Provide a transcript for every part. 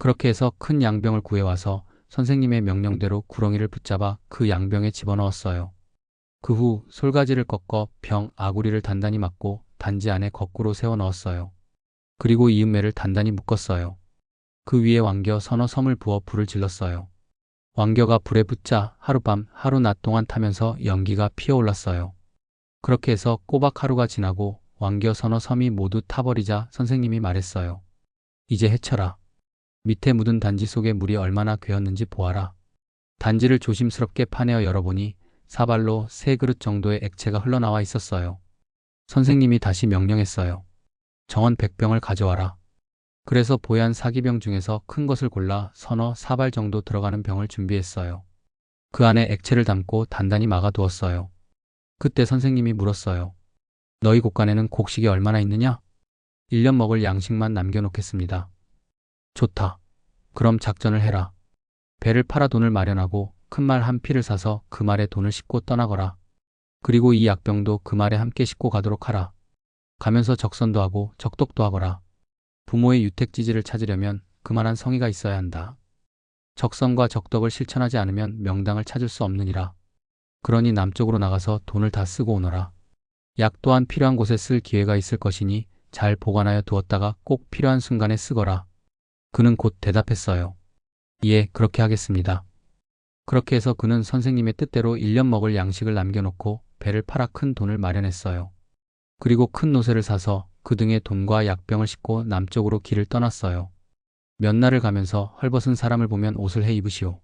그렇게 해서 큰 양병을 구해와서 선생님의 명령대로 구렁이를 붙잡아 그 양병에 집어넣었어요. 그 후 솔가지를 꺾어 병 아구리를 단단히 막고 단지 안에 거꾸로 세워 넣었어요. 그리고 이음매를 단단히 묶었어요. 그 위에 왕겨 서너 섬을 부어 불을 질렀어요. 왕겨가 불에 붙자 하룻밤 하루 낮 동안 타면서 연기가 피어올랐어요. 그렇게 해서 꼬박 하루가 지나고 왕겨 서너 섬이 모두 타버리자 선생님이 말했어요. 이제 해쳐라. 밑에 묻은 단지 속에 물이 얼마나 괴었는지 보아라. 단지를 조심스럽게 파내어 열어보니 사발로 3그릇 정도의 액체가 흘러나와 있었어요. 선생님이 다시 명령했어요. 정원 100병을 가져와라. 그래서 보얀 사기병 중에서 큰 것을 골라 서너 사발 정도 들어가는 병을 준비했어요. 그 안에 액체를 담고 단단히 막아두었어요. 그때 선생님이 물었어요. 너희 곳간에는 곡식이 얼마나 있느냐? 1년 먹을 양식만 남겨놓겠습니다. 좋다. 그럼 작전을 해라. 배를 팔아 돈을 마련하고 큰 말 한 피를 사서 그 말에 돈을 싣고 떠나거라. 그리고 이 약병도 그 말에 함께 싣고 가도록 하라. 가면서 적선도 하고 적독도 하거라. 부모의 유택지지를 찾으려면 그만한 성의가 있어야 한다. 적선과 적덕을 실천하지 않으면 명당을 찾을 수 없느니라. 그러니 남쪽으로 나가서 돈을 다 쓰고 오너라. 약 또한 필요한 곳에 쓸 기회가 있을 것이니 잘 보관하여 두었다가 꼭 필요한 순간에 쓰거라. 그는 곧 대답했어요. 예, 그렇게 하겠습니다. 그렇게 해서 그는 선생님의 뜻대로 1년 먹을 양식을 남겨놓고 배를 팔아 큰 돈을 마련했어요. 그리고 큰 노새를 사서 그 등에 돈과 약병을 싣고 남쪽으로 길을 떠났어요. 몇 날을 가면서 헐벗은 사람을 보면 옷을 해 입으시오.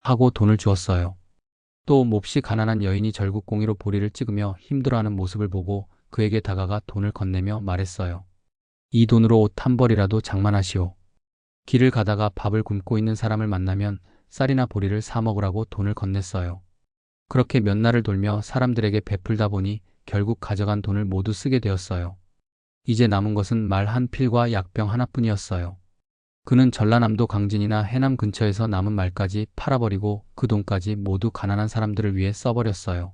하고 돈을 주었어요. 또 몹시 가난한 여인이 절국공이로 보리를 찍으며 힘들어하는 모습을 보고 그에게 다가가 돈을 건네며 말했어요. 이 돈으로 옷 한 벌이라도 장만하시오. 길을 가다가 밥을 굶고 있는 사람을 만나면 쌀이나 보리를 사 먹으라고 돈을 건넸어요. 그렇게 몇 날을 돌며 사람들에게 베풀다 보니 결국 가져간 돈을 모두 쓰게 되었어요. 이제 남은 것은 말 한 필과 약병 하나뿐이었어요. 그는 전라남도 강진이나 해남 근처에서 남은 말까지 팔아버리고 그 돈까지 모두 가난한 사람들을 위해 써버렸어요.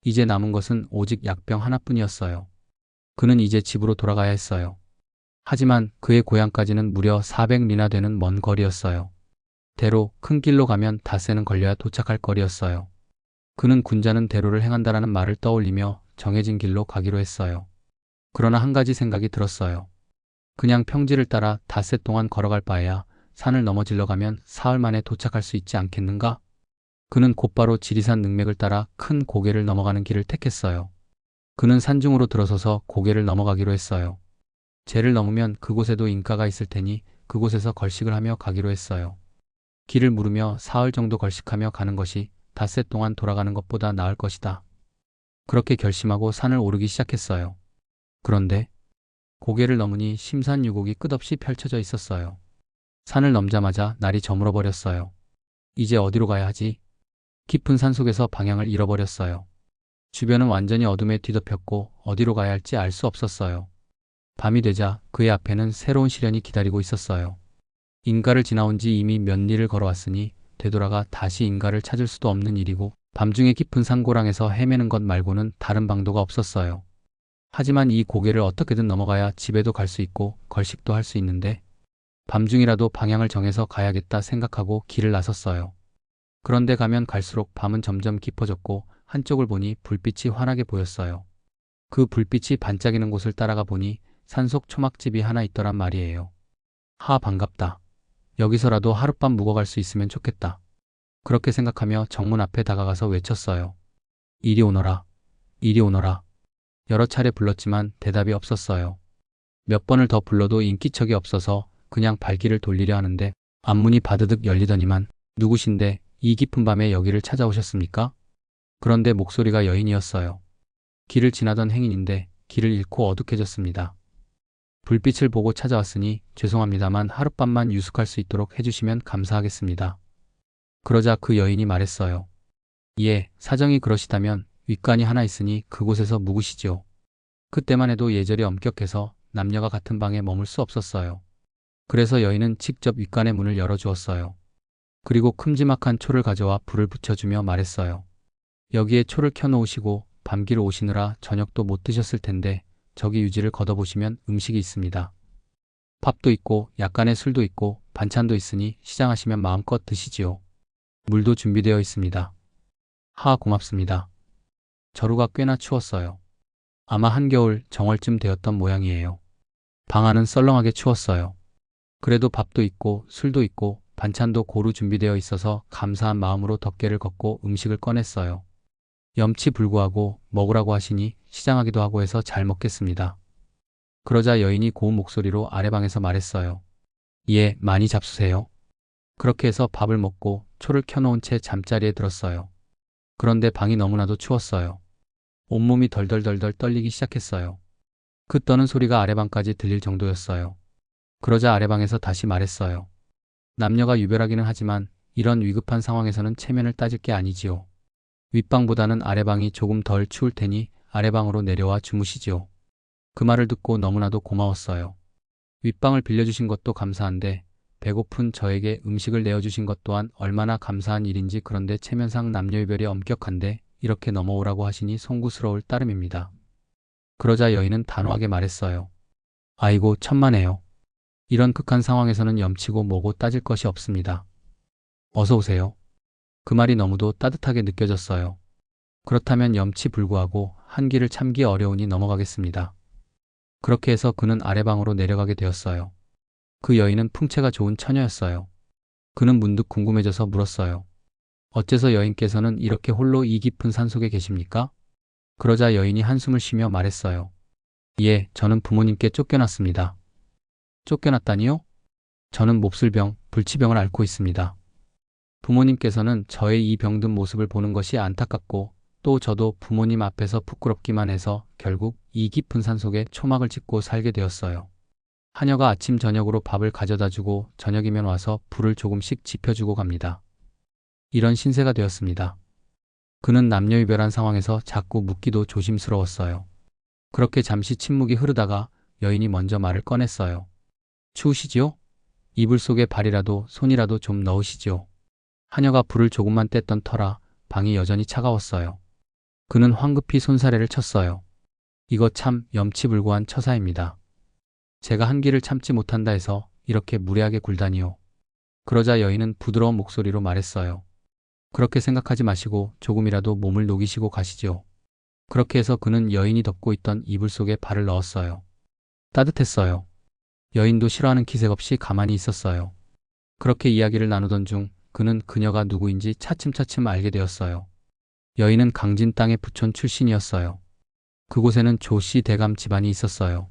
이제 남은 것은 오직 약병 하나뿐이었어요. 그는 이제 집으로 돌아가야 했어요. 하지만 그의 고향까지는 무려 400리나 되는 먼 거리였어요. 대로 큰 길로 가면 닷새는 걸려야 도착할 거리였어요. 그는 군자는 대로를 행한다라는 말을 떠올리며 정해진 길로 가기로 했어요. 그러나 한 가지 생각이 들었어요. 그냥 평지를 따라 닷새 동안 걸어갈 바에야 산을 넘어 질러가면 사흘 만에 도착할 수 있지 않겠는가? 그는 곧바로 지리산 능맥을 따라 큰 고개를 넘어가는 길을 택했어요. 그는 산중으로 들어서서 고개를 넘어가기로 했어요. 제를 넘으면 그곳에도 인가가 있을 테니 그곳에서 걸식을 하며 가기로 했어요. 길을 물으며 사흘 정도 걸식하며 가는 것이 닷새 동안 돌아가는 것보다 나을 것이다. 그렇게 결심하고 산을 오르기 시작했어요. 그런데 고개를 넘으니 심산유곡이 끝없이 펼쳐져 있었어요. 산을 넘자마자 날이 저물어 버렸어요. 이제 어디로 가야 하지? 깊은 산속에서 방향을 잃어버렸어요. 주변은 완전히 어둠에 뒤덮였고 어디로 가야 할지 알 수 없었어요. 밤이 되자 그의 앞에는 새로운 시련이 기다리고 있었어요. 인가를 지나온 지 이미 몇 리를 걸어왔으니 되돌아가 다시 인가를 찾을 수도 없는 일이고 밤중에 깊은 산고랑에서 헤매는 것 말고는 다른 방도가 없었어요. 하지만 이 고개를 어떻게든 넘어가야 집에도 갈 수 있고 걸식도 할 수 있는데 밤중이라도 방향을 정해서 가야겠다 생각하고 길을 나섰어요. 그런데 가면 갈수록 밤은 점점 깊어졌고 한쪽을 보니 불빛이 환하게 보였어요. 그 불빛이 반짝이는 곳을 따라가 보니 산속 초막집이 하나 있더란 말이에요. 하, 반갑다. 여기서라도 하룻밤 묵어갈 수 있으면 좋겠다. 그렇게 생각하며 정문 앞에 다가가서 외쳤어요. 이리 오너라. 이리 오너라. 여러 차례 불렀지만 대답이 없었어요. 몇 번을 더 불러도 인기척이 없어서 그냥 발길을 돌리려 하는데 앞문이 바드득 열리더니만 누구신데 이 깊은 밤에 여기를 찾아오셨습니까? 그런데 목소리가 여인이었어요. 길을 지나던 행인인데 길을 잃고 어둑해졌습니다. 불빛을 보고 찾아왔으니 죄송합니다만 하룻밤만 유숙할 수 있도록 해주시면 감사하겠습니다. 그러자 그 여인이 말했어요. 예, 사정이 그러시다면 윗간이 하나 있으니 그곳에서 묵으시지요. 그때만 해도 예절이 엄격해서 남녀가 같은 방에 머물 수 없었어요. 그래서 여인은 직접 윗간의 문을 열어주었어요. 그리고 큼지막한 초를 가져와 불을 붙여주며 말했어요. 여기에 초를 켜놓으시고 밤길 오시느라 저녁도 못 드셨을 텐데 저기 유지를 걷어보시면 음식이 있습니다. 밥도 있고 약간의 술도 있고 반찬도 있으니 시장하시면 마음껏 드시지요. 물도 준비되어 있습니다. 하, 고맙습니다. 저루가 꽤나 추웠어요. 아마 한겨울 정월쯤 되었던 모양이에요. 방 안은 썰렁하게 추웠어요. 그래도 밥도 있고 술도 있고 반찬도 고루 준비되어 있어서 감사한 마음으로 덮개를 걷고 음식을 꺼냈어요. 염치불구하고 먹으라고 하시니 시장하기도 하고 해서 잘 먹겠습니다. 그러자 여인이 고운 목소리로 아래방에서 말했어요. 예, 많이 잡수세요. 그렇게 해서 밥을 먹고 초를 켜놓은 채 잠자리에 들었어요. 그런데 방이 너무나도 추웠어요. 온몸이 덜덜덜덜 떨리기 시작했어요. 그 떠는 소리가 아래방까지 들릴 정도였어요. 그러자 아래방에서 다시 말했어요. 남녀가 유별하기는 하지만 이런 위급한 상황에서는 체면을 따질 게 아니지요. 윗방보다는 아래방이 조금 덜 추울 테니 아래방으로 내려와 주무시지요. 그 말을 듣고 너무나도 고마웠어요. 윗방을 빌려주신 것도 감사한데 배고픈 저에게 음식을 내어주신 것 또한 얼마나 감사한 일인지. 그런데 체면상 남녀유별이 엄격한데 이렇게 넘어오라고 하시니 송구스러울 따름입니다. 그러자 여인은 단호하게 말했어요. 아이고, 천만에요. 이런 극한 상황에서는 염치고 뭐고 따질 것이 없습니다. 어서 오세요. 그 말이 너무도 따뜻하게 느껴졌어요. 그렇다면 염치불구하고 한기를 참기 어려우니 넘어가겠습니다. 그렇게 해서 그는 아래방으로 내려가게 되었어요. 그 여인은 풍채가 좋은 처녀였어요. 그는 문득 궁금해져서 물었어요. 어째서 여인께서는 이렇게 홀로 이 깊은 산속에 계십니까? 그러자 여인이 한숨을 쉬며 말했어요. 예, 저는 부모님께 쫓겨났습니다. 쫓겨났다니요? 저는 몹쓸병, 불치병을 앓고 있습니다. 부모님께서는 저의 이 병든 모습을 보는 것이 안타깝고 또 저도 부모님 앞에서 부끄럽기만 해서 결국 이 깊은 산속에 초막을 짓고 살게 되었어요. 하녀가 아침 저녁으로 밥을 가져다주고 저녁이면 와서 불을 조금씩 지펴주고 갑니다. 이런 신세가 되었습니다. 그는 남녀유별한 상황에서 자꾸 묻기도 조심스러웠어요. 그렇게 잠시 침묵이 흐르다가 여인이 먼저 말을 꺼냈어요. 추우시지요? 이불 속에 발이라도 손이라도 좀 넣으시지요. 하녀가 불을 조금만 뗐던 터라 방이 여전히 차가웠어요. 그는 황급히 손사래를 쳤어요. 이거 참 염치불구한 처사입니다. 제가 한기를 참지 못한다 해서 이렇게 무례하게 굴다니요. 그러자 여인은 부드러운 목소리로 말했어요. 그렇게 생각하지 마시고 조금이라도 몸을 녹이시고 가시지요. 그렇게 해서 그는 여인이 덮고 있던 이불 속에 발을 넣었어요. 따뜻했어요. 여인도 싫어하는 기색 없이 가만히 있었어요. 그렇게 이야기를 나누던 중 그는 그녀가 누구인지 차츰차츰 알게 되었어요. 여인은 강진 땅의 부촌 출신이었어요. 그곳에는 조씨 대감 집안이 있었어요.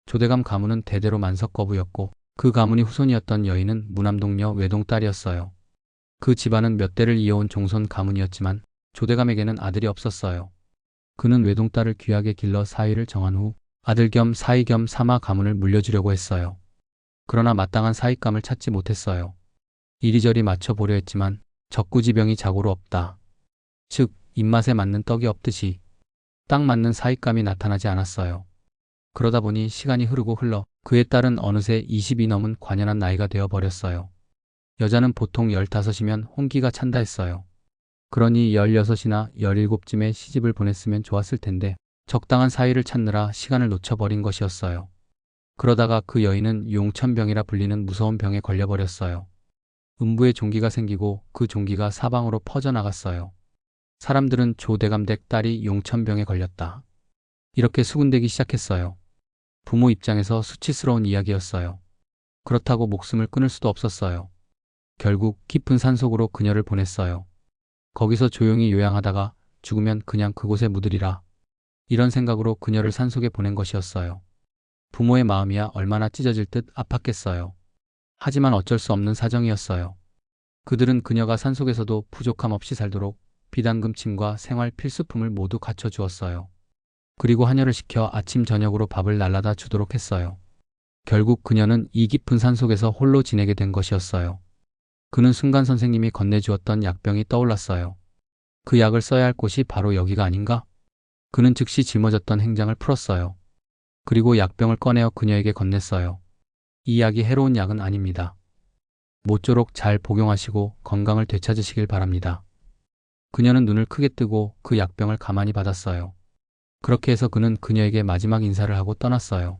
조대감 가문은 대대로 만석거부였고 그 가문이 후손이었던 여인은 무남동녀 외동딸이었어요. 그 집안은 몇 대를 이어온 종손 가문이었지만 조대감에게는 아들이 없었어요. 그는 외동딸을 귀하게 길러 사위를 정한 후 아들 겸 사위 겸 삼아 가문을 물려주려고 했어요. 그러나 마땅한 사위감을 찾지 못했어요. 이리저리 맞춰보려 했지만 적구지병이 자고로 없다. 즉 입맛에 맞는 떡이 없듯이 딱 맞는 사위감이 나타나지 않았어요. 그러다 보니 시간이 흐르고 흘러 그의 딸은 어느새 20이 넘은 관연한 나이가 되어버렸어요. 여자는 보통 15이면 혼기가 찬다 했어요. 그러니 16이나 17쯤에 시집을 보냈으면 좋았을 텐데 적당한 사위를 찾느라 시간을 놓쳐버린 것이었어요. 그러다가 그 여인은 용천병이라 불리는 무서운 병에 걸려버렸어요. 음부에 종기가 생기고 그 종기가 사방으로 퍼져나갔어요. 사람들은 조대감 댁 딸이 용천병에 걸렸다. 이렇게 수군대기 시작했어요. 부모 입장에서 수치스러운 이야기였어요. 그렇다고 목숨을 끊을 수도 없었어요. 결국 깊은 산속으로 그녀를 보냈어요. 거기서 조용히 요양하다가 죽으면 그냥 그곳에 묻으리라. 이런 생각으로 그녀를 산속에 보낸 것이었어요. 부모의 마음이야 얼마나 찢어질 듯 아팠겠어요. 하지만 어쩔 수 없는 사정이었어요. 그들은 그녀가 산속에서도 부족함 없이 살도록 비단금침과 생활 필수품을 모두 갖춰주었어요. 그리고 하녀를 시켜 아침 저녁으로 밥을 날라다 주도록 했어요. 결국 그녀는 이 깊은 산속에서 홀로 지내게 된 것이었어요. 그는 순간 선생님이 건네주었던 약병이 떠올랐어요. 그 약을 써야 할 곳이 바로 여기가 아닌가? 그는 즉시 짊어졌던 행장을 풀었어요. 그리고 약병을 꺼내어 그녀에게 건넸어요. 이 약이 해로운 약은 아닙니다. 모쪼록 잘 복용하시고 건강을 되찾으시길 바랍니다. 그녀는 눈을 크게 뜨고 그 약병을 가만히 받았어요. 그렇게 해서 그는 그녀에게 마지막 인사를 하고 떠났어요.